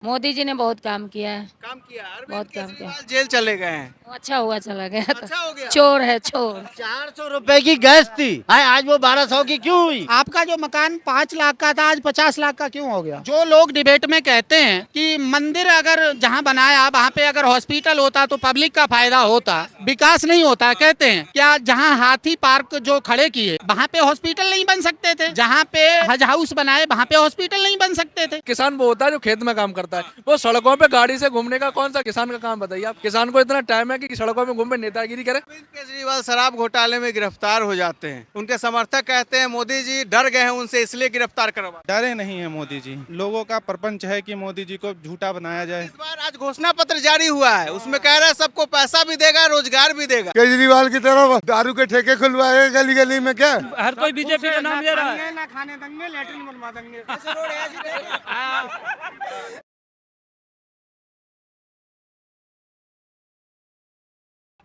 मोदी जी ने बहुत काम किया है। काम किया। अरविंद बहुत काम केजरीवाल जेल चले गए हैं। अच्छा हुआ चला गया तो। अच्छा हो गया। चोर है चोर। 400 रुपए की गैस थी, आज वो 1200 की क्यों हुई? आपका जो मकान 5 लाख का था आज 50 लाख का क्यों हो गया? जो लोग डिबेट में कहते हैं कि मंदिर अगर जहाँ बनाया वहाँ पे अगर हॉस्पिटल होता तो पब्लिक का फायदा होता, विकास नहीं होता, कहते हैं क्या जहाँ हाथी पार्क जो खड़े किए वहाँ पे हॉस्पिटल नहीं बन सकते थे? जहाँ पे हज हाउस बनाए वहाँ पे हॉस्पिटल नहीं बन सकते थे? किसान वो होता है जो खेत में काम करता है, वो सड़कों पे गाड़ी से घूमने का कौन सा किसान का काम बताइए आप। किसान को इतना टाइम है कि सड़कों में घूम नेतागिरी करे। अरविंद केजरीवाल शराब घोटाले में गिरफ्तार हो जाते हैं। उनके समर्थक कहते हैं मोदी जी डर गए हैं उनसे, इसलिए गिरफ्तार करवा। डरे नहीं है मोदी जी, लोगों का प्रपंच है कि मोदी जी को झूठा बनाया जाए। इस बार आज घोषणा पत्र जारी हुआ है, उसमें कह रहा है सबको पैसा भी देगा, रोजगार भी देगा। केजरीवाल की तरफ दारू के ठेके खुलवाए गली गली में, क्या हर कोई बीजेपी का नाम ले रहा है। ना खाने देंगे, लेटरिन बनवा देंगे।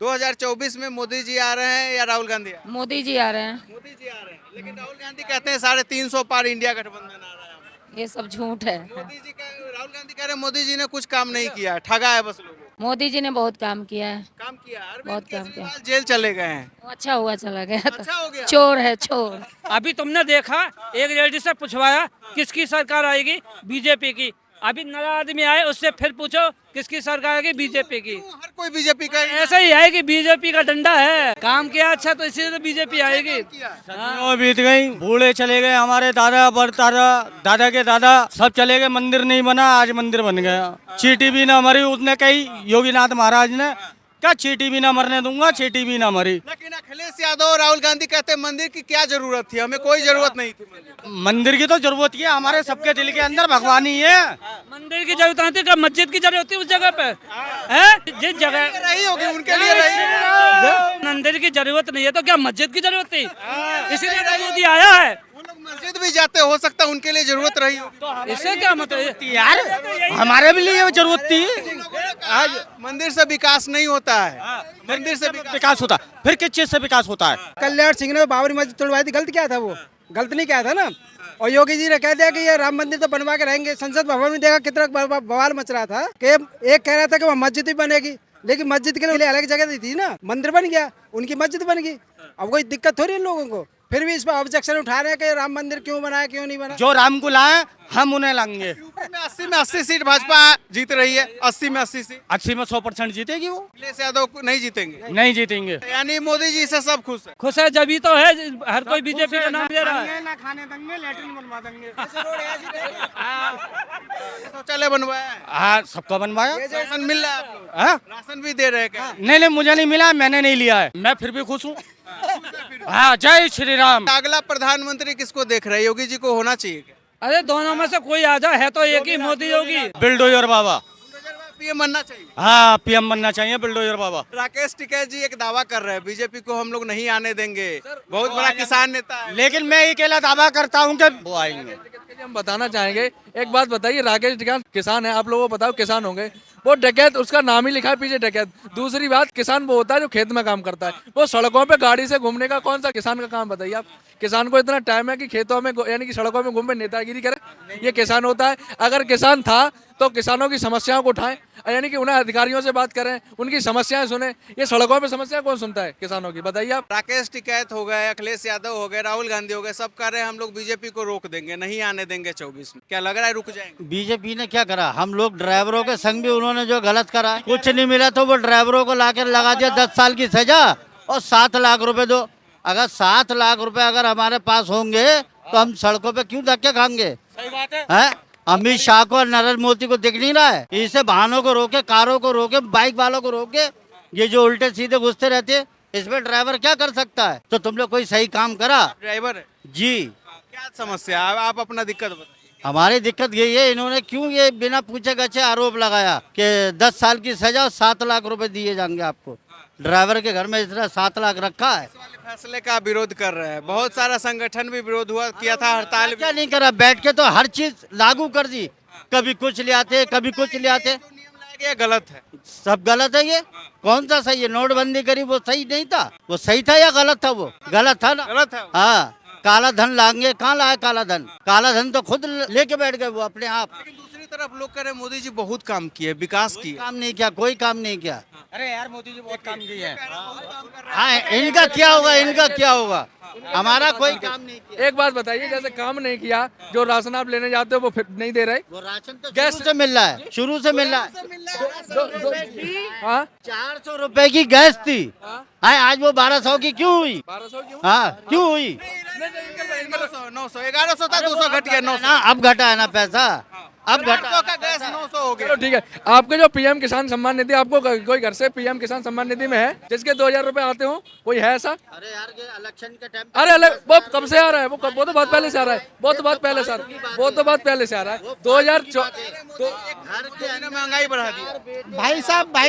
2024 में मोदी जी आ रहे हैं या राहुल गांधी मोदी जी आ रहे हैं। मोदी जी आ रहे हैं, लेकिन राहुल गांधी कहते हैं 350 पार इंडिया गठबंधन आ रहा है। ये सब झूठ है। मोदी जी का राहुल गांधी कह रहे हैं मोदी जी ने कुछ काम नहीं किया, ठगा है बस लोगों को। मोदी जी ने बहुत काम किया है। काम किया। अरविंद बहुत काम किया। केजरीवाल जेल चले गए हैं। अच्छा हुआ चला गया तो। अच्छा हो गया। चोर है चोर। अभी तुमने देखा, एक लेडी से पूछवाया किसकी सरकार आएगी, बीजेपी की। अभी नया आदमी आए, उससे फिर पूछो किसकी सरकार आएगी, बीजेपी की। हर कोई बीजेपी का ऐसा ही है कि बीजेपी का डंडा है, काम किया अच्छा तो इसीलिए तो बीजेपी आएगी। बीत गई, बूढ़े चले गए, हमारे दादा परदादा, दादा के दादा सब चले गए, मंदिर नहीं बना, आज मंदिर बन गया। चीटी भी ना मरी, उसने कही योगीनाथ महाराज ने क्या चीटी भी ना मरने दूंगा, चीटी भी ना मरी। लेकिन अखिलेश यादव और राहुल गांधी कहते हैं मंदिर की क्या जरूरत थी, हमें कोई जरूरत नहीं थी। मंदिर की तो जरूरत है, हमारे सबके दिल के अंदर भगवान ही है। मंदिर की जरूरत आती है, मस्जिद की जरूरत होती है उस जगह पे है, जिस जगह रही होगी उनके लिए रही। मंदिर की जरूरत नहीं है तो क्या मस्जिद की जरूरत थी, इसीलिए तो मोदी आया है। वो लोग मस्जिद भी जाते, हो सकता है उनके लिए जरूरत रही होगी। इससे क्या मतलब यार हमारे भी लिए जरूरत थी। आज मंदिर से विकास नहीं होता है, मंदिर से विकास होता, फिर किस चीज से विकास होता है? कल्याण सिंह ने बाबरी मस्जिद तोड़वाई थी, गलत क्या था? वो गलत नहीं क्या था ना। और योगी जी ने कह दिया कि ये राम मंदिर तो बनवा के रहेंगे। संसद भवन में देखा कितना बवाल मच रहा था कि एक कह रहा था कि वहाँ मस्जिद भी बनेगी, लेकिन मस्जिद के लिए अलग जगह दी थी ना, मंदिर बन गया, उनकी मस्जिद बन गई। अब कोई दिक्कत थोड़ी इन लोगों को, फिर भी इस पर ऑब्जेक्शन उठा रहे हैं कि राम मंदिर क्यों बनाया, क्यों नहीं बना। जो राम को लाए हम उन्हें लाएंगे। यूपी में 80 में 80 सीट भाजपा जीत रही है, 80 में 80 सीट। 80 में 100% जीतेगी वो, अखिलेश यादव को नहीं जीतेंगे। नहीं जीतेंगे। यानी मोदी जी से सब खुश है। खुश है जब ही तो है, हर कोई बीजेपी का नाम ले रहा है। ना खाने देंगे, लेटरिन बनवा देंगे। शौचालय बनवाया है, हाँ सबका बनवाया। राशन मिल रहा है आप लोग? हाँ? राशन भी दे रहे हैं क्या? नहीं मुझे नहीं मिला, मैंने नहीं लिया है, मैं फिर भी खुश हूँ। हाँ जय श्री राम। अगला प्रधानमंत्री किसको देख रहे हैं, योगी जी को होना चाहिए क्या? अरे दोनों में से कोई आ जाए, है तो एक ही मोदी योगी। बिल्डोजर बाबा। पीएम बनना चाहिए। हाँ पीएम बनना चाहिए बिल्डोजर बाबा। राकेश टिकैत जी एक दावा कर रहे हैं बीजेपी को हम लोग नहीं आने देंगे, बहुत बड़ा किसान नेता है। लेकिन मैं अकेला दावा करता हूँ कि वो आएंगे। हम बताना चाहेंगे, एक बात बताइए, राकेश टिकैत किसान है, आप लोगों को बताओ किसान होंगे, वो डकैत, उसका नाम ही लिखा है पीछे डकैत। दूसरी बात, किसान वो होता है जो खेत में काम करता है, वो सड़कों पे गाड़ी से घूमने का कौन सा किसान का काम बताइए आप। किसान को इतना टाइम है कि खेतों में यानी कि सड़कों में घूम नेतागिरी करे, ये किसान होता है। अगर किसान था तो किसानों की समस्याओं को उठाएं, यानी कि उन्हें अधिकारियों से बात करें, उनकी समस्याएं सुने। ये सड़कों पे समस्या कौन सुनता है किसानों की, बताइए आप। राकेश टिकैत हो गए, अखिलेश यादव हो गए, राहुल गांधी हो गए, सब कह रहे हैं हम लोग बीजेपी को रोक देंगे, नहीं आने देंगे 24 में। क्या लग रहा है रुक जाएंगे? बीजेपी ने क्या करा, हम लोग ड्राइवरों के संग भी उन्होंने जो गलत करा, कुछ नहीं मिला तो वो ड्राइवरों को लाकर लगा दिया 10 साल की सजा और 7 लाख रुपए दो। अगर 7 लाख रुपए अगर हमारे पास होंगे तो हम सड़कों पे क्यों धक्के खाएंगे? सही बात है? अमित शाह को और नरेंद्र मोदी को दिख नहीं रहा है? इसे वाहनों को रोके, कारों को रोके, बाइक वालों को रोके, ये जो उल्टे सीधे घुसते रहते हैं, इसमें ड्राइवर क्या कर सकता है? तो तुम लोग कोई सही काम करा। ड्राइवर है जी। क्या समस्या, आप अपना दिक्कत बताइए। हमारी दिक्कत यही है, इन्होंने क्यों ये बिना पूछे गछे आरोप लगाया कि 10 साल की सजा और 7 लाख रुपए दिए जाएंगे आपको। ड्राइवर के घर में इतना 7 लाख रखा है। इस वाले फैसले का विरोध कर रहे हैं, बहुत सारा संगठन भी विरोध हुआ किया था, हड़ताल भी। क्या नहीं करा, बैठ के तो हर चीज लागू कर दी, कभी कुछ ले आते कभी कुछ ले आते। जो नियम लाया गया गलत है, सब गलत है। ये कौन सा सही है? नोटबंदी करी वो सही नहीं था, वो सही था या गलत था? वो गलत था ना। गलत है। हाँ काला धन लाएंगे, कहाँ लाए काला धन? काला धन तो खुद लेके बैठ गए वो अपने आप। लेकिन दूसरी तरफ लोग कह रहे हैं मोदी जी बहुत काम किए, विकास किए। काम नहीं किया, कोई काम नहीं किया। अरे यार मोदी जी बहुत काम किए हैं। हाँ, इनका क्या होगा, इनका क्या होगा, हमारा कोई काम नहीं किया। एक बात बताइए, जैसे काम नहीं किया, जो राशन आप लेने जाते हो वो फिर नहीं दे रहे। वो राशन तो गैस शुरू से मिल रहा है, शुरू से मिल रहा है। हाँ 400 रुपए की गैस थी, हाँ आज वो 1200 की क्यों हुई? 1200 क्यों? हाँ क्यों हुई? 900 1100 था, 200 घट गया, 900 ना अब घटा है ना पैसा, अब घटा। 800 का गैस 900 हो गया। चलो ठीक है, आपके जो पीएम किसान सम्मान निधि, आपको कोई घर से पीएम किसान सम्मान निधि में है जिसके 2000 रुपए आते हो, कोई है ऐसा? अरे यार ये इलेक्शन के टाइम, अरे अलग वो कब से आ रहा है? वो तो बहुत पहले से आ रहा है, वो तो बहुत पहले से आ रहा है, वो तो बहुत पहले से आ रहा है। 2004 महंगाई बढ़ा दी। भाई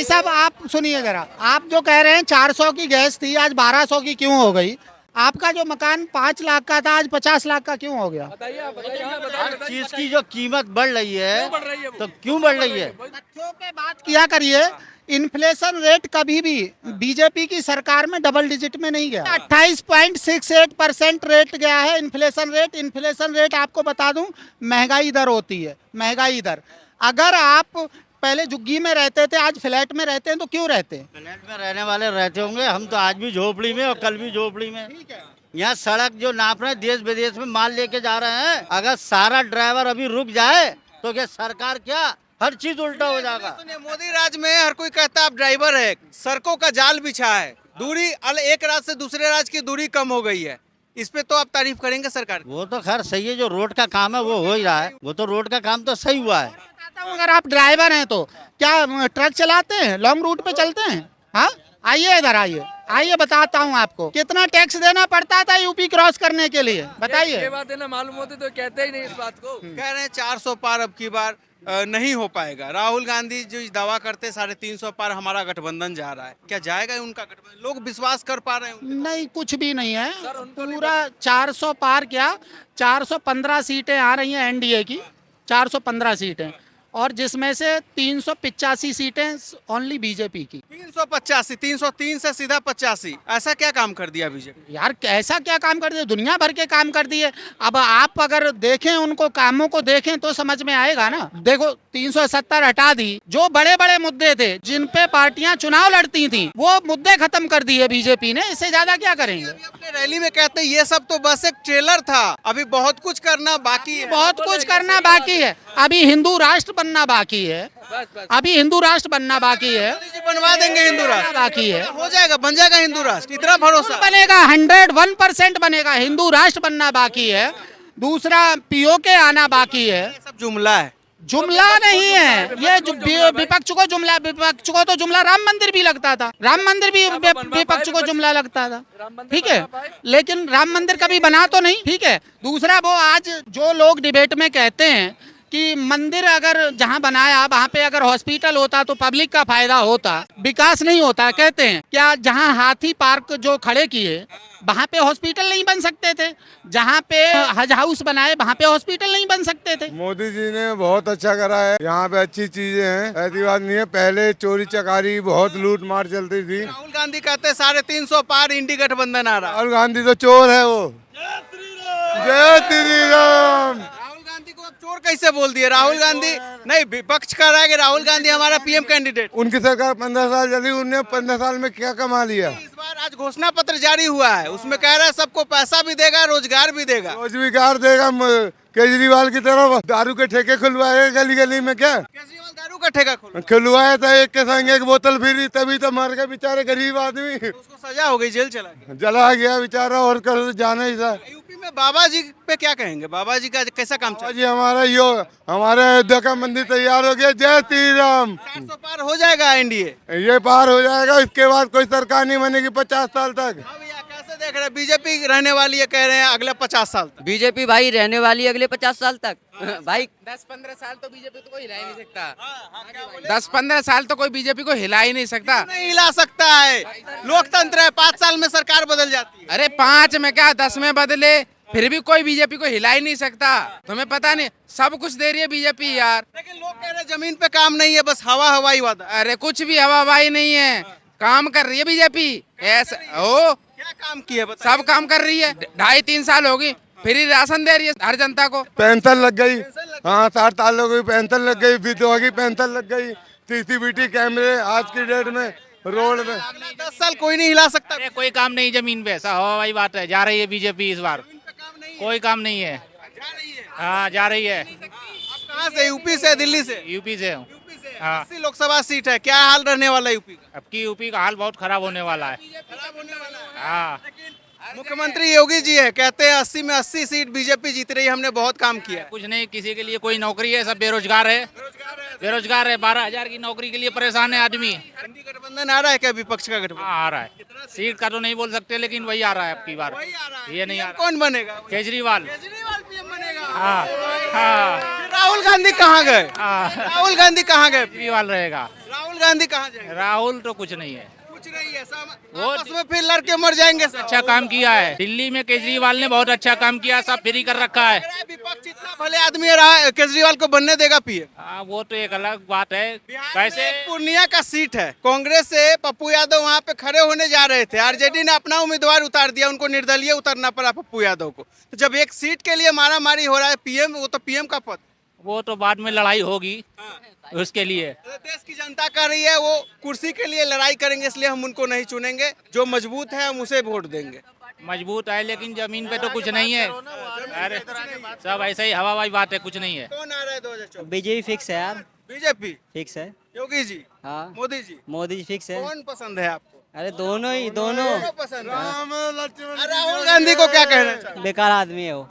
साहब आप सुनिए जरा, आप जो कह रहे हैं 400 की गैस थी आज 1200 की क्यों हो गई? आपका जो मकान 5 लाख का था आज 50 लाख का क्यों हो गया? बताइए, आप बताइए, हाँ, हर बताइए। चीज की जो कीमत बढ़ रही है, बढ़ रही है वो? तो क्यों बढ़ रही है? तथ्यों पे बात किया करिए। इन्फ्लेशन रेट कभी भी बीजेपी की सरकार में डबल डिजिट में नहीं गया। 28.68% रेट गया है इन्फ्लेशन रेट। इन्फ्लेशन रेट आपको बता दूं, महंगाई दर होती है, महंगाई दर। अगर आप पहले झुग्गी में रहते थे, आज फ्लैट में रहते हैं, तो क्यों रहते हैं? फ्लैट में रहने वाले रहते होंगे, हम तो आज भी झोपड़ी में और कल भी झोपड़ी में। यहाँ सड़क जो नाप रहे हैं, देश विदेश में माल लेके जा रहे हैं, अगर सारा ड्राइवर अभी रुक जाए तो क्या सरकार क्या, हर चीज उल्टा हो जाएगा। सुनिए, मोदी राज में हर कोई कहता है आप ड्राइवर है, सड़कों का जाल बिछा है, दूरी एक राज्य से दूसरे राज्य की दूरी कम हो गई है। इस पे तो आप तारीफ करेंगे सरकार की? वो तो खैर सही है, जो रोड का काम है वो हो ही रहा है, वो तो रोड का काम तो सही हुआ है। बताता हूं, अगर आप ड्राइवर हैं तो क्या ट्रक चलाते हैं, लॉन्ग रूट पे चलते हैं? हाँ आइए इधर, आइए बताता हूँ आपको कितना टैक्स देना पड़ता था यूपी क्रॉस करने के लिए, बताइए। ये बात है ना, मालूम होती तो कहते ही नहीं इस बात को। कह रहे हैं 400 पार अब की बार नहीं हो पाएगा। राहुल गांधी जो इस दावा करते 350 पार हमारा गठबंधन जा रहा है, क्या जाएगा उनका गठबंधन? लोग विश्वास कर पा रहे हैं? नहीं, कुछ भी नहीं है। पूरा 400 पार क्या, 415 सीटें आ रही हैं एनडीए की, 415 सीटें, और जिसमें से 385 सीटें ओनली बीजेपी की। 385, 303 से सीधा 85, ऐसा क्या काम कर दिया बीजेपी? यार ऐसा क्या काम कर दिए, दुनिया भर के काम कर दिए। अब आप अगर देखें उनको कामों को देखें तो समझ में आएगा ना। देखो 370 हटा दी, जो बड़े बड़े मुद्दे थे जिन पे पार्टियां चुनाव लड़ती थी वो मुद्दे खत्म कर दिए बीजेपी ने, इससे ज्यादा क्या करेंगे? अपने रैली में कहते हैं ये सब तो बस एक ट्रेलर था, अभी बहुत कुछ करना बाकी है। बहुत कुछ करना बाकी है, अभी हिंदू राष्ट्र बनना बाकी है, अभी हिंदू राष्ट्र बनना बाकी है। मोदी जी बनवा देंगे हिंदू राष्ट्र, बाकी है, हो जाएगा, बन जाएगा हिंदू राष्ट्र, इतना भरोसा बनेगा, 101% बनेगा। हिंदू राष्ट्र बनना बाकी है, दूसरा पीओके आना बाकी है। ये सब जुमला है। जुमला नहीं है ये, विपक्ष को जुमला, विपक्ष को तो जुमला राम मंदिर भी लगता था, राम मंदिर भी विपक्ष को जुमला लगता था, ठीक है, लेकिन राम मंदिर कभी बना तो नहीं, ठीक है। दूसरा वो आज जो लोग डिबेट में कहते हैं कि मंदिर अगर जहां बनाया वहां पे अगर हॉस्पिटल होता तो पब्लिक का फायदा होता, विकास नहीं होता, कहते हैं क्या जहां हाथी पार्क जो खड़े किए वहां पे हॉस्पिटल नहीं बन सकते थे, जहां पे हज हाउस बनाए वहां पे हॉस्पिटल नहीं बन सकते थे? मोदी जी ने बहुत अच्छा करा है, यहाँ पे अच्छी चीजें हैं, ऐसी बात नहीं है। पहले चोरी चकारी बहुत लूट मार चलती थी। राहुल गांधी कहते 350 पार इंडी गठबंधन आ रहा है। राहुल गांधी तो चोर है वो। जय श्री राम। राहुल गांधी को अब चोर कैसे बोल दिए? राहुल गांधी नहीं, विपक्ष कह रहा है कि राहुल गांधी हमारा पीएम कैंडिडेट। उनकी सरकार 15 साल चली, उनने 15 साल में क्या कमा लिया? इस बार आज घोषणा पत्र जारी हुआ है, उसमें कह रहा है सबको पैसा भी देगा, रोजगार भी देगा। रोजगार देगा। केजरीवाल की तरह दारू के ठेके खुलवाए गली गली में, क्या केजरीवाल दारू का ठेका खोला, खुलवाया था, एक के संग एक बोतल फ्री, तभी तो मर गए बेचारे गरीब आदमी। उसको सजा हो गई, जेल चला गया, जला गया बेचारा, और कर जाना ही था। यूपी में बाबा जी पे क्या कहेंगे? बाबा जी का कैसा काम चल? जी हमारे अयोध्या का मंदिर तैयार हो गया। जय श्री राम। 400 पार हो जाएगा एनडीए, ये पार हो जाएगा, इसके बाद कोई सरकार नहीं बनेगी 50 साल तक। अब ये कैसे देख रहे हैं? बीजेपी रहने वाली है, कह रहे हैं अगले 50 साल तक। बीजेपी भाई रहने वाली है अगले 50 साल तक भाई। 10-15 साल तो बीजेपी को हिला ही नहीं सकता। 10-15 साल तो कोई बीजेपी को हिला ही नहीं सकता। नहीं हिला सकता है, लोकतंत्र है, 5 साल में सरकार बदल जाती है। अरे 5 में क्या 10 में बदले, फिर भी कोई बीजेपी को हिला ही नहीं सकता। तुम्हें पता नहीं, सब कुछ दे रही है बीजेपी यार, लेकिन लोग कह रहे हैं जमीन पे काम नहीं है, बस हवा हवाई वादा। अरे कुछ भी हवा हवाई नहीं है, काम कर रही है बीजेपी। ऐसा ओ क्या काम किया? सब काम कर रही है। 2.5-3 साल होगी, फ्री राशन दे रही है हर जनता को। पेंशन लग गई, हाँ 60 सालों की पेंशन लग गई, विधवा की पेंशन लग गई, सीसीटीवी कैमरे आज की डेट में रोड में। 10 साल कोई नहीं हिला सकता। अरे कोई काम नहीं जमीन पे, ऐसा हवा वाली बात है। जा रही है बीजेपी इस बार, कोई काम नहीं है। हाँ जा रही है। आप कहाँ से? यूपी से, दिल्ली से? यूपी से हूँ। हाँ 80 लोकसभा सीट है, क्या हाल रहने वाला है यूपी का? अब की यूपी का हाल बहुत खराब होने वाला है। खराब होने वाला है। हाँ मुख्यमंत्री योगी जी है, कहते हैं 80 में 80 सीट बीजेपी जीत रही है, हमने बहुत काम किया है। कुछ नहीं, किसी के लिए कोई नौकरी है, सब बेरोजगार है। बेरोजगार है, 12,000 की नौकरी के लिए परेशान है आदमी। इंडी गठबंधन आ रहा है क्या? विपक्ष का गठबंधन हाँ आ रहा है। सीट का तो नहीं बोल सकते, लेकिन वही आ रहा है अब की बार। ये नहीं आ रहा। कौन बनेगा? केजरीवाल। केजरीवाल पीएम बनेगा। हाँ हाँ राहुल गांधी कहाँ गए? हाँ राहुल गांधी कहाँ गए? केजरीवाल रहेगा। राहुल गांधी कहाँ जाएंगे? राहुल तो कुछ नहीं है। कुछ नहीं है, वो आपस में फिर लड़के मर जाएंगे सब। अच्छा काम किया है दिल्ली में, केजरीवाल ने बहुत अच्छा काम किया, सब फ्री कर रखा है। विपक्ष इतना भले आदमी रहा, केजरीवाल को बनने देगा पीएम? हाँ वो तो एक अलग बात है। कैसे? पूर्णिया का सीट है, कांग्रेस से पप्पू यादव वहाँ पे खड़े होने जा रहे थे, आरजेडी ने अपना उम्मीदवार उतार दिया, उनको निर्दलीय उतरना पड़ा पप्पू यादव को। तो जब एक सीट के लिए मारा मारी हो रहा है, पीएम, वो तो पीएम का पद। वो तो बाद में लड़ाई होगी उसके लिए। देश की जनता कह रही है वो कुर्सी के लिए लड़ाई करेंगे, इसलिए हम उनको नहीं चुनेंगे, जो मजबूत है हम उसे वोट देंगे। मजबूत है लेकिन जमीन पे तो कुछ नहीं है। अरे सब ऐसे ही हवा वाली बात है, कुछ नहीं है। कौन आ रहा है 2024? बीजेपी फिक्स है यार, बीजेपी फिक्स है। योगी जी, हाँ मोदी जी, मोदी जी फिक्स है। कौन पसंद है आपको? अरे दोनों ही, दोनों पसंद है। राहुल गांधी को क्या कहना चाहिए? बेकार आदमी है वो,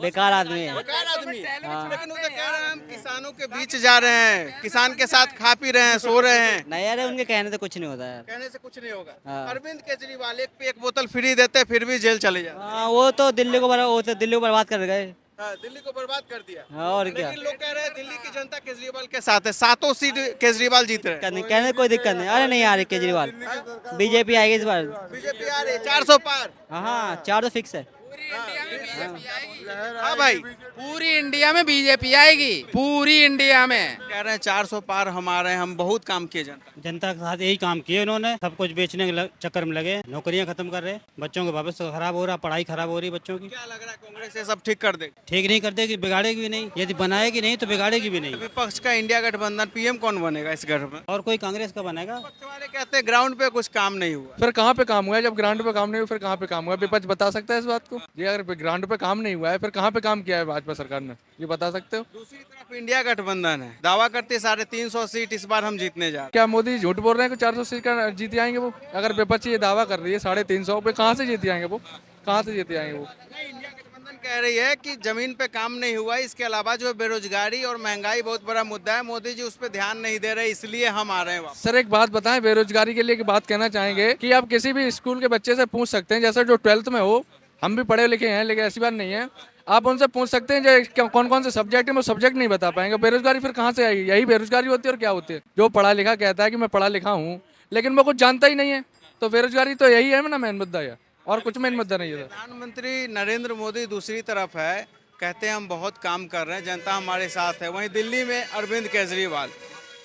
बेकार आदमी है। बेकार आदमी है। लेकिन वो तो कह रहे हैं हम किसानों के बीच जा रहे हैं, किसान के साथ खा पी रहे हैं, सो रहे हैं। नहीं यार, उनके कहने से कुछ नहीं होता यार। कहने से कुछ नहीं होगा। हाँ। अरविंद केजरीवाल एक पे एक बोतल फ्री देते, फिर भी जेल चले जाते। हाँ वो तो दिल्ली को बर्बाद कर गए। हाँ, दिल्ली को बर्बाद कर दिया। हाँ, और क्या। लेकिन लोग कह रहे हैं दिल्ली की जनता केजरीवाल के साथ है, 7 सीट केजरीवाल जीत रहे हैं। कहने कोई दिक्कत नहीं। अरे नहीं आ रही केजरीवाल, बीजेपी आएगी इस बार। बीजेपी आ रही है 400 पार। हाँ 4 तो फिक्स है। हाँ भाई, पूरी इंडिया में बीजेपी आएगी, पूरी इंडिया में। कह रहे हैं 400 पार हमारे, हम बहुत काम किए जनता के साथ यही काम किए उन्होंने, सब कुछ बेचने के चक्कर में लगे, नौकरियां खत्म कर रहे, बच्चों का भविष्य खराब हो रहा, पढ़ाई खराब हो रही बच्चों की। क्या लग रहा है कांग्रेस ये सब ठीक कर देगी? ठीक नहीं कर देगी, बिगाड़ेगी भी नहीं, यदि बनाएगी नहीं तो बिगाड़ेगी भी नहीं। विपक्ष का इंडिया गठबंधन, पीएम कौन बनेगा इस गठबंधन? और कोई कांग्रेस का बनेगा? विपक्ष वाले कहते हैं ग्राउंड पे कुछ काम नहीं हुआ। फिर कहाँ पे काम हुआ है? जब ग्राउंड पे काम नहीं हुआ फिर कहाँ पे काम हुआ है? विपक्ष बता सकता है इस बात को? जी अगर ग्राउंड पे काम नहीं हुआ है फिर कहाँ पे काम किया है भाजपा सरकार ने, ये बता सकते हो? दूसरी तरफ इंडिया गठबंधन है, दावा करते 350 सीट इस बार हम जीतने जा रहे हैं। क्या मोदी झूठ बोल रहे हैं कि 400 सीट का जीत आएंगे वो? अगर विपक्ष ये दावा कर रही है 350 पे, कहाँ से जीत आएंगे वो? कहाँ से जीत आएंगे वो? इंडिया गठबंधन कह रही है कि जमीन पे काम नहीं हुआ, इसके अलावा जो बेरोजगारी और महंगाई बहुत बड़ा मुद्दा है, मोदी जी उस पर ध्यान नहीं दे रहे, इसलिए हम आ रहे हैं वापस। सर एक बात बताएं, बेरोजगारी के लिए एक बात कहना चाहेंगे कि आप किसी भी स्कूल के बच्चे से पूछ सकते हैं, जैसे जो 12th में हो, हम भी पढ़े लिखे हैं लेकिन ऐसी बात नहीं है, आप उनसे पूछ सकते हैं जो कौन कौन से सब्जेक्ट है, वो सब्जेक्ट नहीं बता पाएंगे। बेरोजगारी फिर कहाँ से आएगी? यही बेरोजगारी होती है और क्या होती है? जो पढ़ा लिखा कहता है कि मैं पढ़ा लिखा हूँ लेकिन वो कुछ जानता ही नहीं है, तो बेरोजगारी तो यही है ना मेन मुद्दा है, और कुछ मेन मुद्दा नहीं है। प्रधानमंत्री नरेंद्र मोदी दूसरी तरफ है, कहते हैं हम बहुत काम कर रहे हैं, जनता हमारे साथ है। वहीं दिल्ली में अरविंद केजरीवाल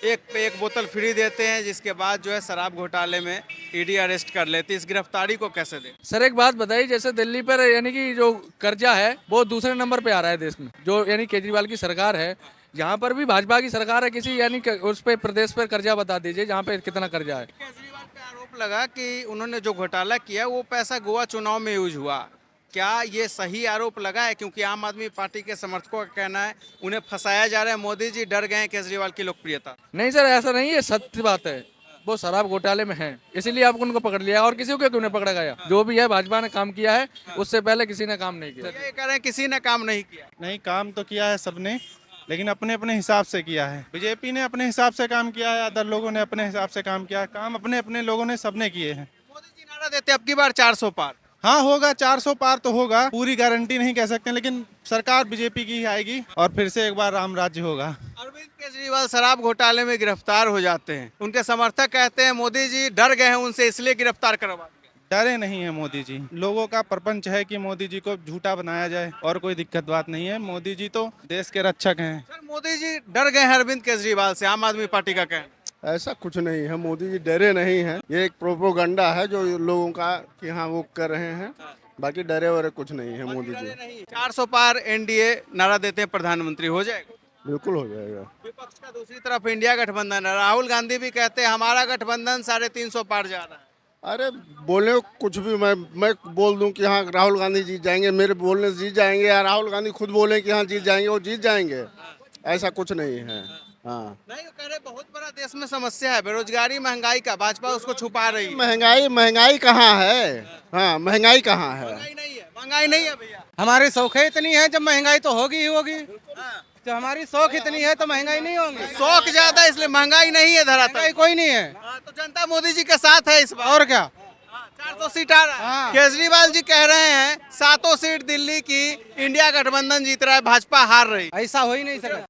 एक पे एक बोतल फ्री देते हैं, जिसके बाद जो है शराब घोटाले में ईडी अरेस्ट कर लेती है। इस गिरफ्तारी को कैसे दें? सर एक बात बताइए, जैसे दिल्ली पर यानी कि जो कर्जा है वो दूसरे नंबर पे आ रहा है देश में, जो यानी केजरीवाल की सरकार है, यहाँ पर भी भाजपा की सरकार है, किसी यानी उस पे प्रदेश पर कर्जा बता दीजिए जहाँ पे कितना कर्जा है। केजरीवाल पे आरोप लगा कि उन्होंने जो घोटाला किया वो पैसा गोवा चुनाव में यूज हुआ, क्या ये सही आरोप लगा है? क्योंकि आम आदमी पार्टी के समर्थकों का कहना है उन्हें फंसाया जा रहा है, मोदी जी डर गए हैं केजरीवाल की लोकप्रियता। नहीं सर ऐसा नहीं है, सत्य बात है, वो शराब घोटाले में है, इसीलिए आप उनको पकड़ लिया, और किसी को क्यों नहीं पकड़ा गया? जो भी है भाजपा ने काम किया है, उससे पहले किसी ने काम नहीं किया। ये कह रहे हैं किसी ने काम नहीं किया। नहीं, काम तो किया है सबने, लेकिन अपने अपने हिसाब से किया है। बीजेपी ने अपने हिसाब से काम किया है, अदर लोगों ने अपने हिसाब से काम किया है, काम अपने अपने लोगों ने सबने किए हैं। मोदी जी नारा देते अब की बार 400 पार। हाँ होगा, 400 पार तो होगा, पूरी गारंटी नहीं कह सकते, लेकिन सरकार बीजेपी की ही आएगी और फिर से एक बार राम राज्य होगा। अरविंद केजरीवाल शराब घोटाले में गिरफ्तार हो जाते हैं, उनके समर्थक कहते हैं मोदी जी डर गए हैं उनसे, इसलिए गिरफ्तार करवा। डरे नहीं है मोदी जी, लोगों का प्रपंच है कि मोदी जी को झूठा बनाया जाए, और कोई दिक्कत बात नहीं है। मोदी जी तो देश के रक्षक हैं। सर मोदी जी डर गए हैं अरविंद केजरीवाल से, आम आदमी पार्टी का कहना। ऐसा कुछ नहीं है, मोदी जी डरे नहीं हैं, ये एक प्रोपोगंडा है जो लोगों का कि हाँ वो कर रहे हैं, बाकी डरे वरे कुछ नहीं है मोदी जी। नहीं 400 पार एनडीए नारा देते हैं प्रधानमंत्री हो जाएगा। बिल्कुल हो जाएगा। विपक्ष का दूसरी तरफ इंडिया गठबंधन है, राहुल गांधी भी कहते हैं हमारा गठबंधन 350 पार जा रहा है। अरे बोले कुछ भी, मैं बोल दूं कि हाँ राहुल गांधी जीत जाएंगे, मेरे बोलने से जीत जाएंगे, या राहुल गांधी खुद बोले कि हाँ जीत जाएंगे, वो जीत जाएंगे, ऐसा कुछ नहीं है। हाँ नहीं वो कह रहे बहुत बड़ा देश में समस्या है बेरोजगारी महंगाई का, भाजपा उसको छुपा रही है। महंगाई कहाँ है? हाँ महंगाई कहाँ है? महंगाई नहीं है भैया। हमारी शौक इतनी है, जब महंगाई तो होगी ही होगी। जब हमारी शौक इतनी है तो महंगाई नहीं होगी। शौक ज्यादा इसलिए महंगाई नहीं है धरातल। कोई नहीं है। तो जनता मोदी जी के साथ है इस बार। और क्या, 400 सीट आ रहा है। केजरीवाल जी कह रहे हैं 7 सीट दिल्ली की इंडिया गठबंधन जीत रहा है, भाजपा हार रही। ऐसा हो ही नहीं सकता।